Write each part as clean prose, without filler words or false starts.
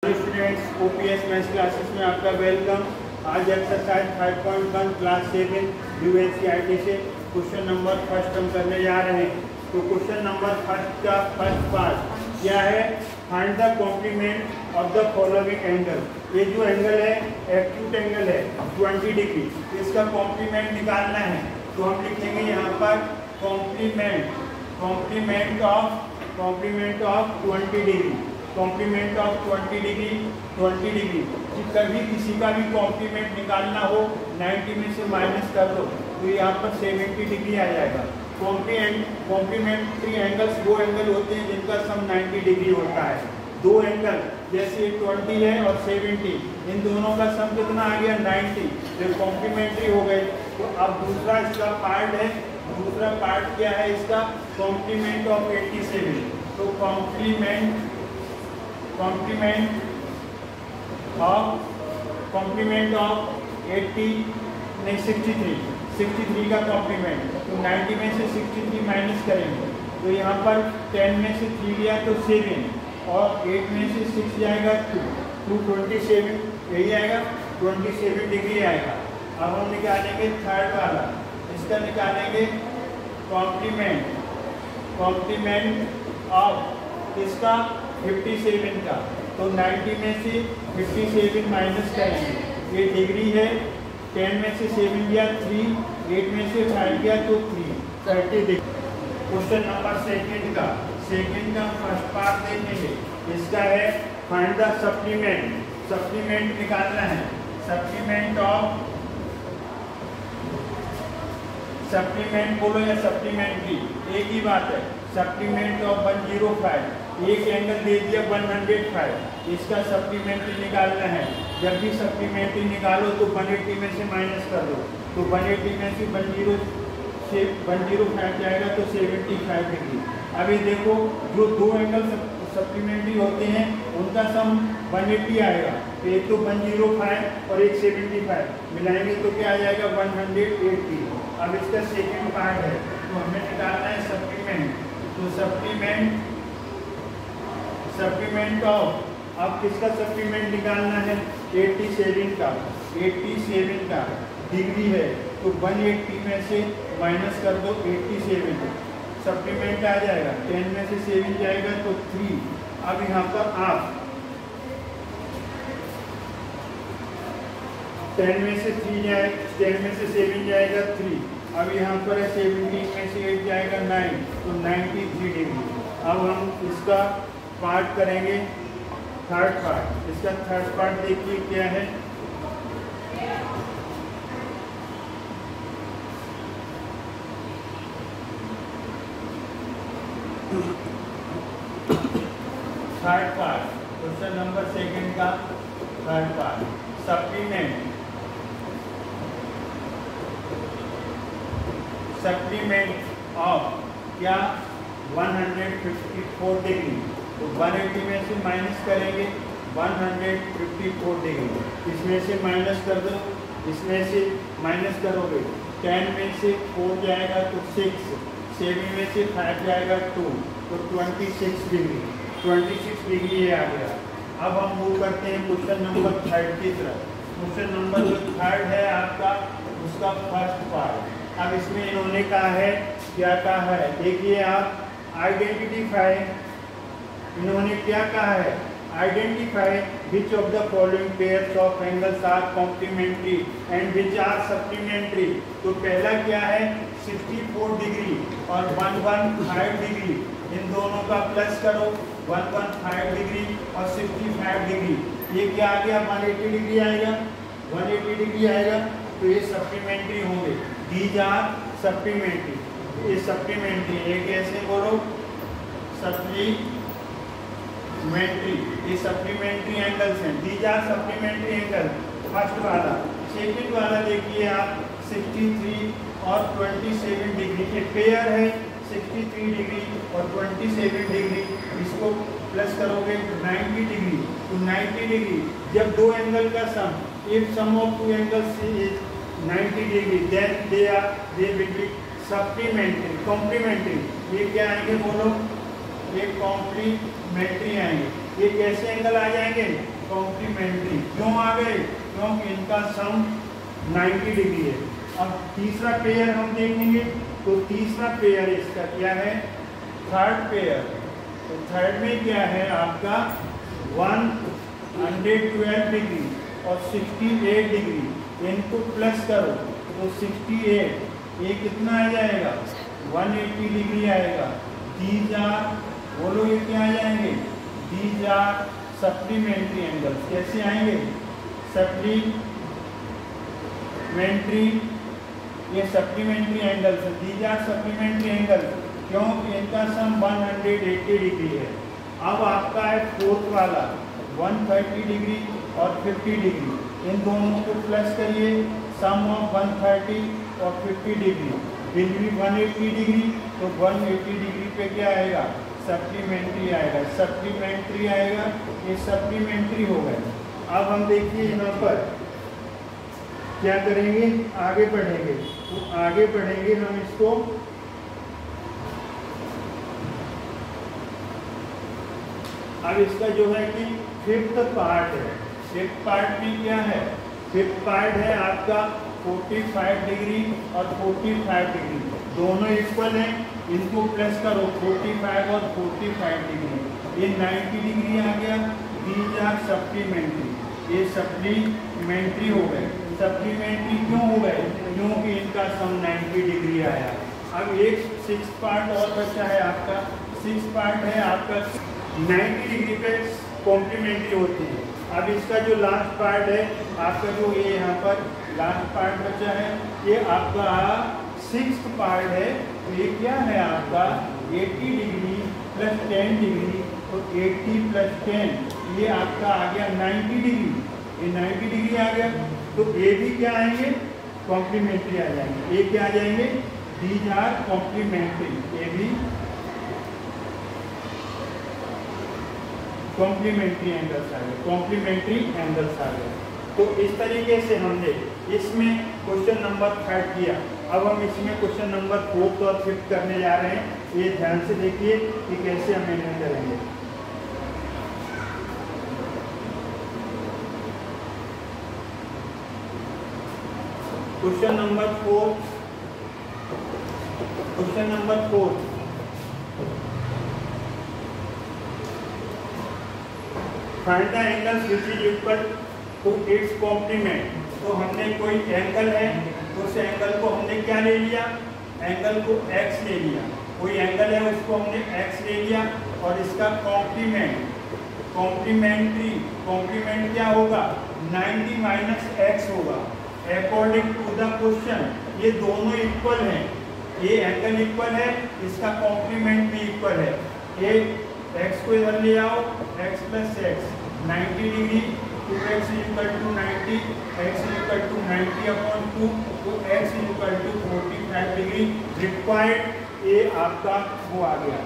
Students OPS maths classes में आपका welcome. आज एक्सरसाइज 5.1 क्लास 7 न्यू एनसीईआरटी से क्वेश्चन नंबर फर्स्ट हम करने जा रहे हैं। तो क्वेश्चन नंबर फर्स्ट का फर्स्ट पार्ट क्या है? Find the complement of the following angle. ये जो एंगल है एक्यूट एंगल है 20 डिग्री, इसका कॉम्प्लीमेंट निकालना है। तो हम लिखेंगे यहाँ पर complement of 20 degree, complement of 20 degree. कभी किसी का भी कॉम्प्लीमेंट निकालना हो 90 में से माइनस कर दो तो यहाँ पर 70 डिग्री आ जाएगा। कॉम्प्लीमेंट्री एंगल्स वो एंगल होते हैं जिनका सम 90 डिग्री होता है। दो एंगल जैसे 20 है और 70, इन दोनों का सम कितना आ गया 90, जो कॉम्प्लीमेंट्री हो गए। तो अब दूसरा इसका पार्ट है, दूसरा पार्ट क्या है इसका? Complement of 87। तो कॉम्प्लीमेंट ऑफ 63 का कॉम्प्लीमेंट। तो 90 में से 63 माइनस करेंगे तो यहाँ पर 10 में से 3 लिया तो 7 और 8 में से 6 जाएगा 227, यही आएगा 27 डिग्री आएगा। अब हम निकालेंगे थर्ड वाला, इसका निकालेंगे कॉम्प्लीमेंट ऑफ इसका 57 का। तो 90 में से 57 माइनस करेंगे, ये डिग्री है। 10 में से 7 गया 3, 8 में से 5 गया तो 30 डिग्री। क्वेश्चन नंबर सेकंड का फर्स्ट पार्ट देखेंगे। इसका है फाइंड द सप्लीमेंट निकालना है। सप्लीमेंट बोलो या सप्लीमेंट्री, एक ही बात है। सप्लीमेंट ऑफ 105, एक एंगल दे दिया 105, इसका सप्लीमेंट्री निकालना है। जब भी सप्लीमेंट्री निकालो तो 180 में से माइनस कर दो, तो 180 में से 105 जाएगा तो 75 डिग्री। अभी देखो जो दो एंगल सप्लीमेंट्री होते हैं उनका सम 180 आएगा। तो एक तो 105 और एक 75 मिलाएंगे तो क्या आ जाएगा 180। अब इसका सेकेंड पार्ट है तो हमें निकालना है सप्लीमेंट। तो सप्लीमेंट ऑफ, अब किसका सप्लीमेंट निकालना है? 87 का डिग्री है तो 180 में से माइनस कर दो 87, सप्लीमेंट आ जाएगा। 10 में से 7 जाएगा तो 3। अब यहाँ पर आप 10 में से 7 जाएगा 3। अब यहाँ पर 17 में से 8 जाएगा 9, तो 93 डिग्री। अब हम इसका पार्ट करेंगे थर्ड पार्ट। इसका थर्ड पार्ट देखिए क्या है। Third part question number second का थर्ड पार्ट, सप्लीमेंट ऑफ क्या 154 डिग्री। तो 180 में से माइनस करेंगे 154 डिग्री, इसमें से माइनस कर दो, इसमें से माइनस करोगे 10 में से 4 जाएगा तो 6, 7 में से 5 जाएगा 2, तो 26 डिग्री ये आ गया। अब हम मूव करते हैं क्वेश्चन नंबर थर्ड की तरफ। क्वेश्चन नंबर जो थर्ड है आपका, उसका फर्स्ट पार्ट। अब इसमें इन्होंने कहा है, क्या कहा है देखिए आप, आइडेंटिफाई। इन्होंने क्या कहा है? Identify which of the following pairs of angles are complementary and which are supplementary. तो पहला क्या है 64 डिग्री और 115 डिग्री, इन दोनों का प्लस करो 115 डिग्री और 65 डिग्री, ये क्या आ गया 180 डिग्री आएगा, 180 डिग्री आएगा। तो ये सप्लीमेंट्री होंगे, दीज आर सप्लीमेंट्री। ये सप्लीमेंट्री, एक ऐसे बोलो सप्लीमेंट्री, ये सप्लीमेंट्री एंगल्स हैं, these are supplementary angle. First वाला। सेकंड वाला देखिए आप 63 और 27 डिग्री, ये पेयर है 63 डिग्री और 27 डिग्री, इसको प्लस करोगे 90 डिग्री। तो 90 डिग्री जब दो एंगल का sum, if sum of two angles is 90 degree then they will be complementary. ये क्या आएंगे बोलो? ये कॉम्प्लीमेंट्री आएंगे। ये कैसे एंगल आ जाएंगे? कॉम्प्लीमेंट्री। क्यों आ गए? क्योंकि इनका सम 90 डिग्री है। अब तीसरा पेयर हम देखेंगे, तो तीसरा पेयर इसका क्या है? Third pair. तो थर्ड में क्या है आपका 112 डिग्री और 68 डिग्री, इनको प्लस करो तो 68, ये कितना आ जाएगा? 180 डिग्री आएगा। दीज आर, बोलो ये क्या आ जाएंगे? These are supplementary angles. कैसे आएंगे? सप्लीमेंट्री, ये सप्लीमेंट्री एंगल्स है। दीज आर सप्लीमेंट्री एंगल्स, क्योंकि इनका सम 180 डिग्री है। अब आपका है फोर्थ वाला 130 डिग्री और 50 डिग्री, इन दोनों को प्लस करिए। सम ऑफ 130 और 50 डिग्री विल बी 180 डिग्री। तो 180 डिग्री पे क्या आएगा? सप्लीमेंट्री आएगा। सप्लीमेंट्री आएगा, ये सप्लीमेंट्री हो गए। अब हम देखिए यहाँ पर क्या करेंगे, आगे बढ़ेंगे। तो आगे बढ़ेंगे हम इसको, अब इसका जो है कि फिफ्थ पार्ट है। फिफ्थ पार्ट में क्या है? फिफ्थ पार्ट है आपका 45 डिग्री और 45 डिग्री, दोनों इक्वल हैं, इनको प्लस करो 45 और 45 डिग्री, ये 90 डिग्री आ गया। दीज आर सप्लीमेंट्री, ये सप्लीमेंट्री हो गए। सप्लीमेंट्री क्यों हो गए? क्योंकि इनका सम 90 डिग्री आया। अब एक 6 पार्ट और बचा है आपका। 6 पार्ट है आपका 90 डिग्री पे कॉम्प्लीमेंट्री होती है। अब इसका जो लास्ट पार्ट है आपका, जो ये यहाँ पर लास्ट पार्ट बचा है, ये आपका 6th पार्ट है। तो ये क्या है आपका 80 डिग्री प्लस 10 डिग्री, तो 80 प्लस 10 ये आपका आ गया 90 डिग्री। ये 90 डिग्री आ गया। तो ये भी क्या आएंगे? कॉम्प्लीमेंट्री आ जाएंगे। ये क्या आ जाएंगे? दीज आर कॉम्प्लीमेंट्री, ये भी कॉम्प्लीमेंट्री एंगल्स आ गए। कॉम्प्लीमेंट्री एंगल्स आ गए। तो इस तरीके से हमने इसमें क्वेश्चन नंबर 3 किया। अब हम इसमें क्वेश्चन नंबर 4 और 5 करने जा रहे हैं। ये ध्यान से देखिए कि कैसे हम इन्हें करेंगे। Question number 4, question number 4, find the angles which is equal to its complement. तो हमने कोई एंगल है, उस एंगल को हमने क्या ले लिया? एंगल को x ले लिया। कोई एंगल है उसको हमने x ले लिया और इसका कॉम्प्लीमेंट, कॉम्प्लीमेंट्री, कॉम्प्लीमेंट क्या होगा? 90 माइनस x होगा। अकॉर्डिंग टू द क्वेश्चन ये दोनों इक्वल हैं, ये एंगल इक्वल है, इसका कॉम्प्लीमेंट भी इक्वल है। ये x को इधर ले आओ, x plus x 90 degree, 2x is equal to 90, x is equal to 90 upon 2, तो x is equal to 45 degree required. ये आपका वो आ गया।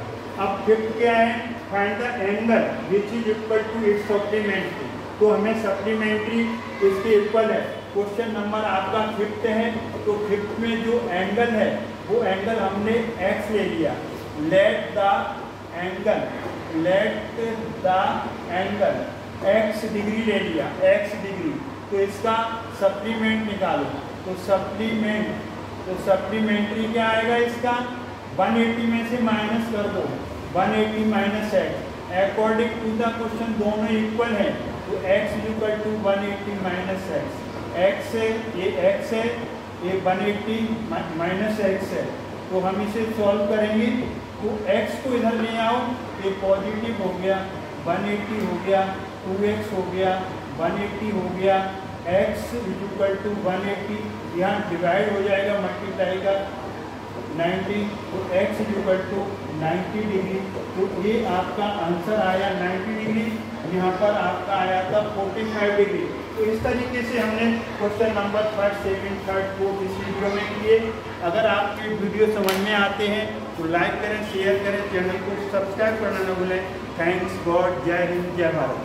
अब फिफ्थ क्या है? Find the angle which is equal to its supplementary. तो हमें सप्लीमेंट्री इसके इक्वल है। क्वेश्चन नंबर आपका 5th है, तो 5th में जो एंगल है वो एंगल हमने x ले लिया। Let the angle, let the angle x degree ले लिया, x डिग्री। तो इसका सप्लीमेंट निकालो। तो सप्लीमेंट, तो सप्लीमेंट्री क्या आएगा इसका? 180 में से माइनस कर दो, 180 minus x। According to the question दोनों इक्वल है, तो x is equal to 180 minus x। x है, ये x है, ये 180 माइनस x है। तो हम इसे सॉल्व करेंगे। तो x को इधर ले आओ, ये पॉजिटिव हो गया, 180 हो गया, 2x हो गया, 180 हो गया, x इज इक्वल टू 180, यहाँ डिवाइड हो जाएगा मल्टीप्लाई का 90, तो x is equal to 90 degree. तो ये आपका आंसर आया 90 डिग्री, यहाँ पर आपका आया था 45 डिग्री। तो इस तरीके से हमने question number 1st, 2nd, 3rd, 4th इस वीडियो में किए। अगर आपके वीडियो समझ में आते हैं तो लाइक करें, शेयर करें, चैनल को सब्सक्राइब करना न भूलें। थैंक्स गॉड, जय हिंद, जय भारत।